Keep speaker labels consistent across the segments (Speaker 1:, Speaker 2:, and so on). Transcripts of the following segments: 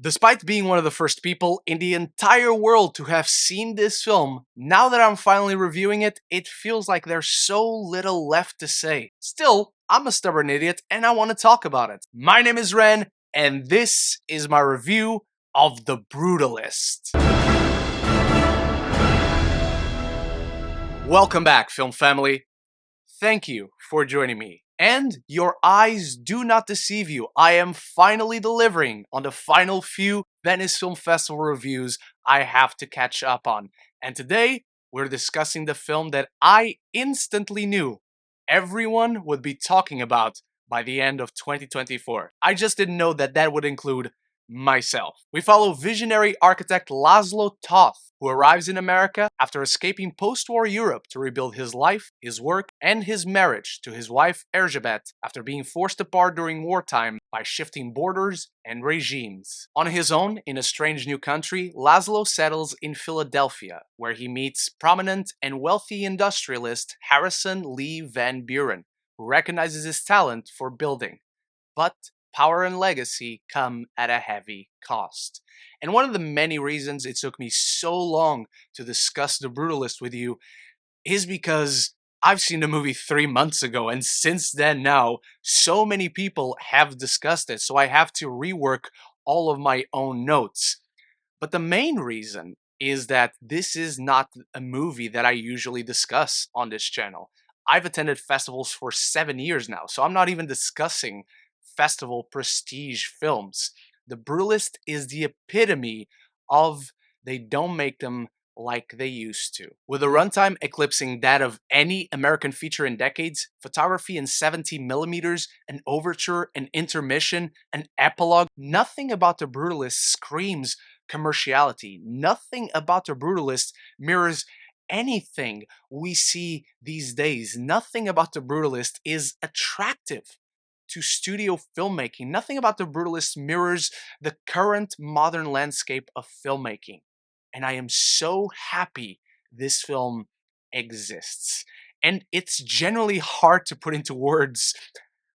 Speaker 1: Despite being one of the first people in the entire world to have seen this film, now that I'm finally reviewing it, it feels like there's so little left to say. Still, I'm a stubborn idiot and I want to talk about it. My name is Ren, and this is my review of The Brutalist. Welcome back, film family. Thank you for joining me. And your eyes do not deceive you. I am finally delivering on the final few Venice Film Festival reviews I have to catch up on. And today, we're discussing the film that I instantly knew everyone would be talking about by the end of 2024. I just didn't know that that would include myself. We follow visionary architect László Toth, who arrives in America after escaping post-war Europe to rebuild his life, his work, and his marriage to his wife Erzsébet after being forced apart during wartime by shifting borders and regimes. On his own, in a strange new country, László settles in Philadelphia, where he meets prominent and wealthy industrialist Harrison Lee Van Buren, who recognizes his talent for building. But power and legacy come at a heavy cost. And one of the many reasons it took me so long to discuss The Brutalist with you is because I've seen the movie 3 months ago, and since then now, so many people have discussed it, so I have to rework all of my own notes. But the main reason is that this is not a movie that I usually discuss on this channel. I've attended festivals for 7 years now, so I'm not even discussing festival prestige films. The Brutalist is the epitome of they don't make them like they used to. With a runtime eclipsing that of any American feature in decades, photography in 70mm, an overture, an intermission, an epilogue, nothing about The Brutalist screams commerciality. Nothing about The Brutalist mirrors anything we see these days. Nothing about The Brutalist is attractive to studio filmmaking. Nothing about The Brutalist mirrors the current modern landscape of filmmaking. And I am so happy this film exists. And it's generally hard to put into words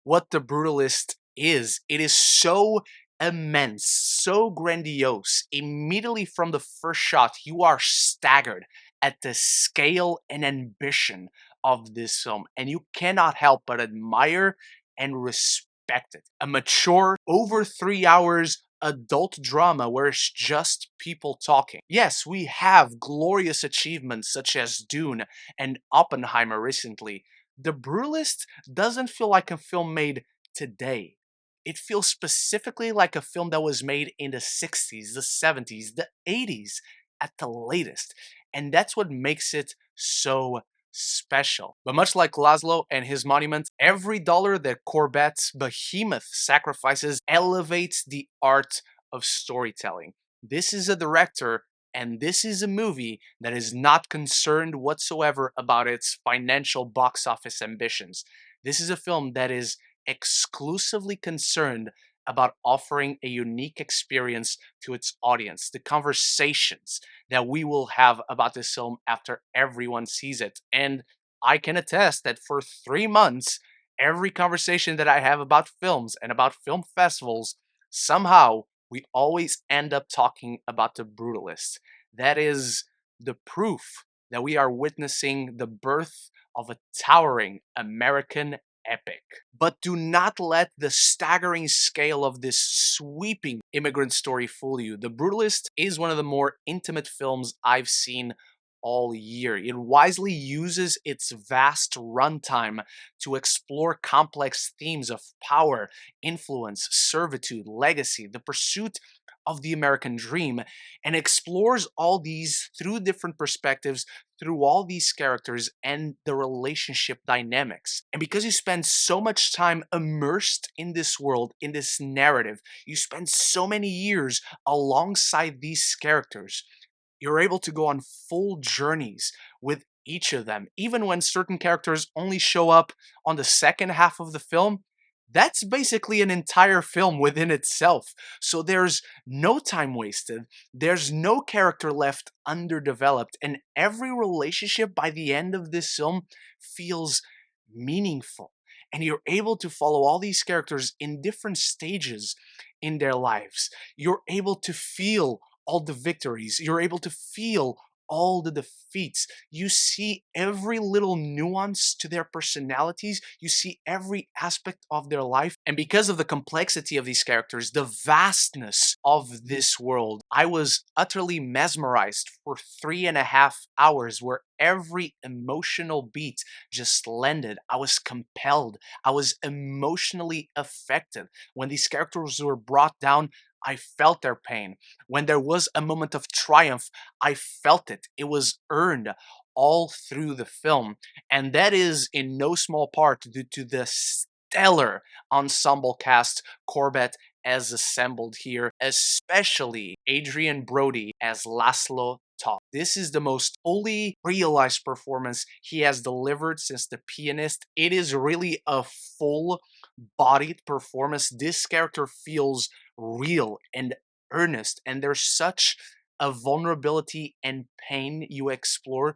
Speaker 1: what The Brutalist is. It is so immense, so grandiose. Immediately from the first shot, you are staggered at the scale and ambition of this film, and you cannot help but admire and respect it. A mature, over 3 hours adult drama where it's just people talking. Yes, we have glorious achievements such as Dune and Oppenheimer recently. The Brutalist doesn't feel like a film made today. It feels specifically like a film that was made in the 60s, the 70s, the 80s at the latest. And that's what makes it so special. But much like László and his monument, every dollar that Corbet's behemoth sacrifices elevates the art of storytelling. This is a director and this is a movie that is not concerned whatsoever about its financial box office ambitions. This is a film that is exclusively concerned about offering a unique experience to its audience, the conversations that we will have about this film after everyone sees it. And I can attest that for 3 months, every conversation that I have about films and about film festivals, somehow we always end up talking about The Brutalist. That is the proof that we are witnessing the birth of a towering American epic. But do not let the staggering scale of this sweeping immigrant story fool you. The Brutalist is one of the more intimate films I've seen all year. It wisely uses its vast runtime to explore complex themes of power, influence, servitude, legacy, the pursuit of the American dream, and explores all these through different perspectives, through all these characters and the relationship dynamics. And because you spend so much time immersed in this world, in this narrative, you spend so many years alongside these characters, you're able to go on full journeys with each of them. Even when certain characters only show up on the second half of the film, that's basically an entire film within itself. So there's no time wasted, there's no character left underdeveloped, and every relationship by the end of this film feels meaningful. And you're able to follow all these characters in different stages in their lives. You're able to feel all the victories. You're able to feel all the defeats. You see every little nuance to their personalities. You see every aspect of their life. And because of the complexity of these characters, the vastness of this world, I was utterly mesmerized for 3.5 hours where every emotional beat just landed. I was compelled. I was emotionally affected. When these characters were brought down, I felt their pain. When there was a moment of triumph, I felt it. It was earned all through the film. And that is in no small part due to the stellar ensemble cast Corbet as assembled here, especially Adrian Brody as László Toth. This is the most fully realized performance he has delivered since The Pianist. It is really a full bodied performance. This character feels real and earnest, and there's such a vulnerability and pain you explore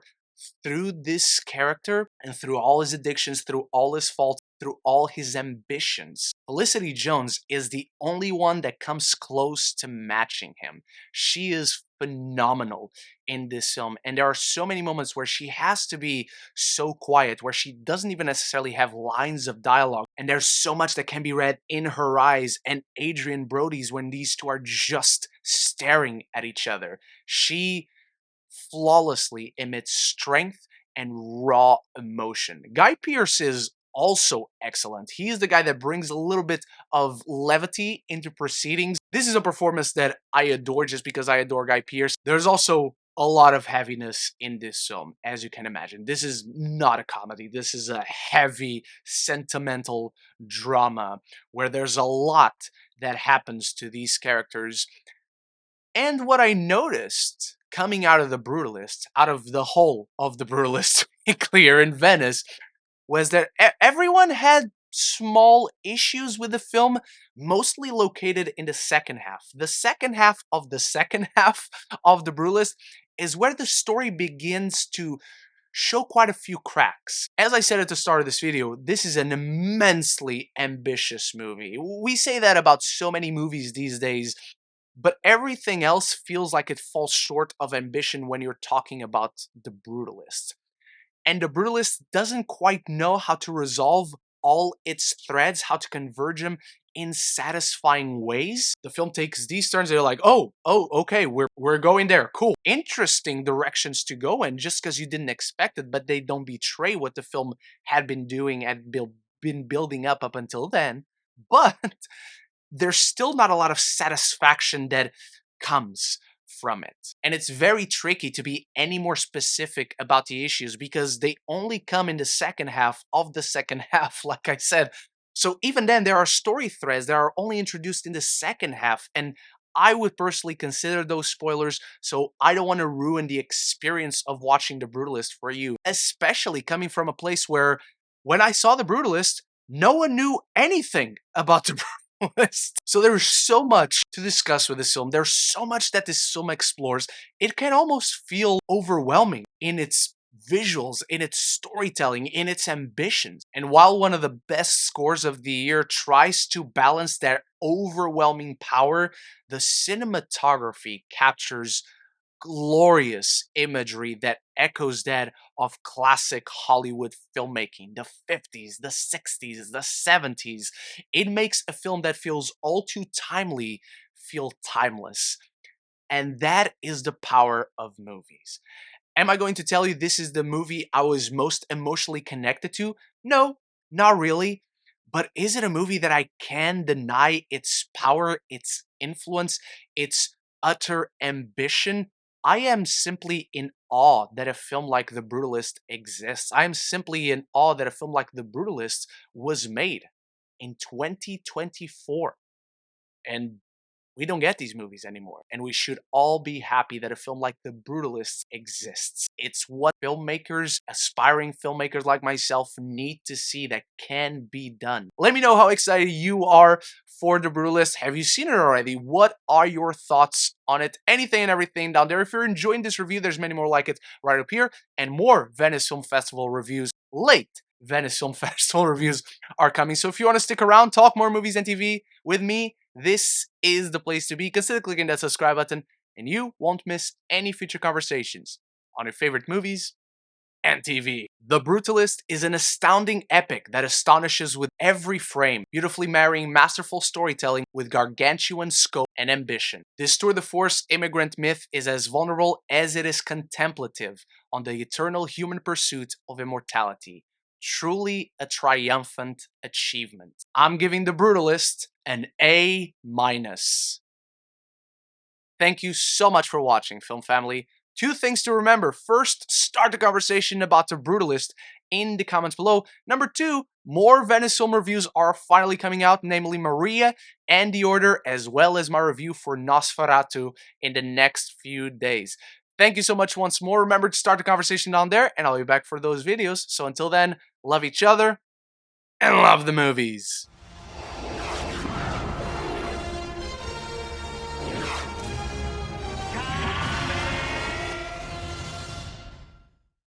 Speaker 1: through this character and through all his addictions, through all his faults, through all his ambitions. Felicity Jones is the only one that comes close to matching him. She is phenomenal in this film, and there are so many moments where she has to be so quiet, where she doesn't even necessarily have lines of dialogue, and there's so much that can be read in her eyes and Adrian Brody's when these two are just staring at each other. She flawlessly emits strength and raw emotion. Guy Pearce is also excellent. He is the guy that brings a little bit of levity into proceedings. This is a performance that I adore just because I adore Guy Pearce. There's also a lot of heaviness in this film, as you can imagine. This is not a comedy. This is a heavy, sentimental drama where there's a lot that happens to these characters. And what I noticed coming out of the Brutalist, out of the whole of the Brutalist, to be clear, in Venice, was that everyone had small issues with the film, mostly located in the second half. The second half of the second half of the Brutalist is where the story begins to show quite a few cracks. As I said at the start of this video, this is an immensely ambitious movie. We say that about so many movies these days, but everything else feels like it falls short of ambition when you're talking about The Brutalist. And The Brutalist doesn't quite know how to resolve all its threads, how to converge them in satisfying ways. The film takes these turns, they're like, okay, we're going there, cool. Interesting directions to go in just because you didn't expect it, but they don't betray what the film had been doing and been building up until then. But there's still not a lot of satisfaction that comes from it. And it's very tricky to be any more specific about the issues because they only come in the second half of the second half, like I said. So even then, there are story threads that are only introduced in the second half, and I would personally consider those spoilers, so I don't want to ruin the experience of watching The Brutalist for you, especially coming from a place where when I saw The Brutalist, no one knew anything about The Brutalist. So there's so much to discuss with this film. There's so much that this film explores. It can almost feel overwhelming in its visuals, in its storytelling, in its ambitions. And while one of the best scores of the year tries to balance that overwhelming power, the cinematography captures glorious imagery that echoes that of classic Hollywood filmmaking, the 50s, the 60s, the 70s. It makes a film that feels all too timely feel timeless. And that is the power of movies. Am I going to tell you this is the movie I was most emotionally connected to? No, not really. But is it a movie that I can deny its power, its influence, its utter ambition? I am simply in awe that a film like The Brutalist exists. I am simply in awe that a film like The Brutalist was made in 2024. And we don't get these movies anymore, and we should all be happy that a film like The Brutalist exists. It's what filmmakers, aspiring filmmakers like myself, need to see that can be done. Let me know how excited you are for The Brutalist. Have you seen it already? What are your thoughts on it? Anything and everything down there. If you're enjoying this review, there's many more like it right up here, and more Venice Film Festival reviews, late Venice Film Festival reviews are coming. So if you want to stick around, talk more movies and TV with me, this is the place to be. Consider clicking that subscribe button and you won't miss any future conversations on your favorite movies and TV. The Brutalist is an astounding epic that astonishes with every frame, beautifully marrying masterful storytelling with gargantuan scope and ambition. This tour de force immigrant myth is as vulnerable as it is contemplative on the eternal human pursuit of immortality. Truly a triumphant achievement. I'm giving The Brutalist an A-. Thank you so much for watching, Film Family. Two things to remember. First, start the conversation about The Brutalist in the comments below. Number two, more Venice film reviews are finally coming out, namely Maria and The Order, as well as my review for Nosferatu in the next few days. Thank you so much once more. Remember to start the conversation down there, and I'll be back for those videos. So until then, love each other and love the movies.